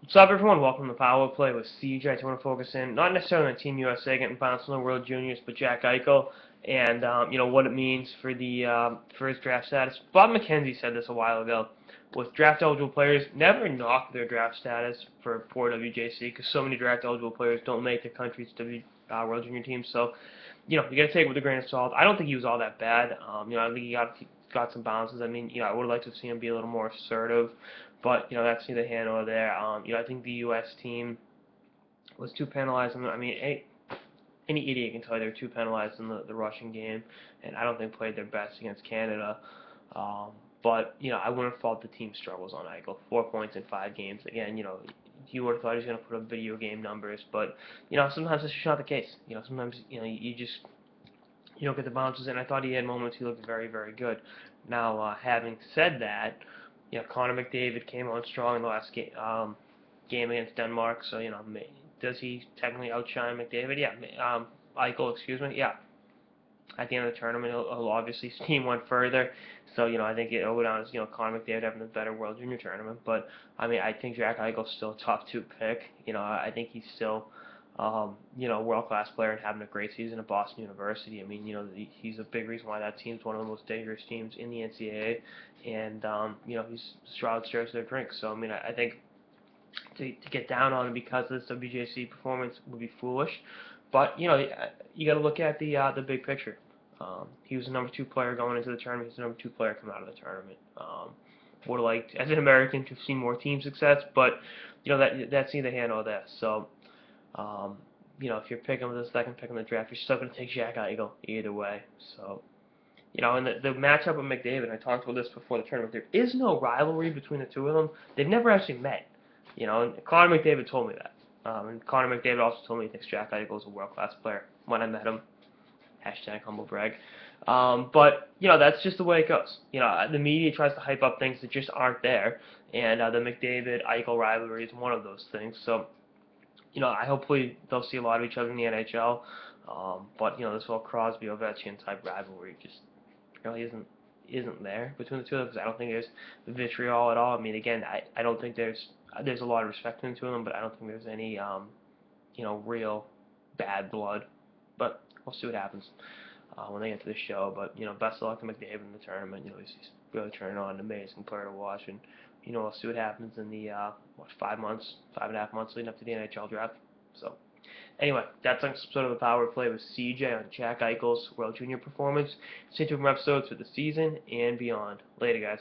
What's up, everyone? Welcome to Power Play with CJ. I just want to focus in, not necessarily on Team USA getting bounced in the World Juniors, but Jack Eichel and what it means for his draft status. Bob McKenzie said this a while ago. With draft eligible players, never knock their draft status for poor WJC because so many draft eligible players don't make the country's World Junior teams. So, you got to take it with a grain of salt. I don't think he was all that bad. I think he got some bounces. I mean, I would have liked to have seen him be a little more assertive. But, that's neither here nor there. I think the U.S. team was too penalized. I mean, any idiot can tell you they were too penalized in the Russian game, and I don't think played their best against Canada. But, I wouldn't have fault the team struggles on Eichel. 4 points in 5 games. Again, you would have thought he was going to put up video game numbers, but, sometimes that's just not the case. Sometimes, you don't get the bounces, and I thought he had moments he looked very, very good. Now, having said that, Connor McDavid came on strong in the last game against Denmark, so, does he technically outshine McDavid? Yeah. Eichel, excuse me, yeah. At the end of the tournament, he'll obviously his team went further, so, I think it'll go down as, Connor McDavid having the better World Junior tournament, but, I think Jack Eichel's still a top 2 pick. I think he's still world-class player and having a great season at Boston University. I mean, he's a big reason why that team's one of the most dangerous teams in the NCAA, and, he's straw that stirs their drink. So, I think to get down on him because of this WJC performance would be foolish, but, you got to look at the big picture. He was the number 2 player going into the tournament. He's the number 2 player coming out of the tournament. Would have liked, as an American, to have seen more team success, but, that's neither here nor there. So, if you're picking with the second pick in the draft, you're still going to take Jack Eichel either way. So, and the matchup with McDavid, I talked about this before the tournament, there is no rivalry between the two of them. They've never actually met. And Connor McDavid told me that. And Connor McDavid also told me he thinks Jack Eichel is a world-class player when I met him. Hashtag humble brag. But, that's just the way it goes. The media tries to hype up things that just aren't there. And the McDavid-Eichel rivalry is one of those things. So, hopefully they'll see a lot of each other in the NHL. But this whole Crosby-Ovechkin type rivalry just really isn't there between the two of them, because I don't think there's vitriol at all. I mean, again, I don't think there's a lot of respect between the two of them, but I don't think there's any real bad blood. But we'll see what happens when they get to the show. But best of luck to McDavid in the tournament. He's really turning on an amazing player to watch, and we'll see what happens in the 5.5 months leading up to the NHL draft. So, anyway, that's an episode of the Power Play with CJ on Jack Eichel's World Junior performance. Stay tuned for more episodes for the season and beyond. Later, guys.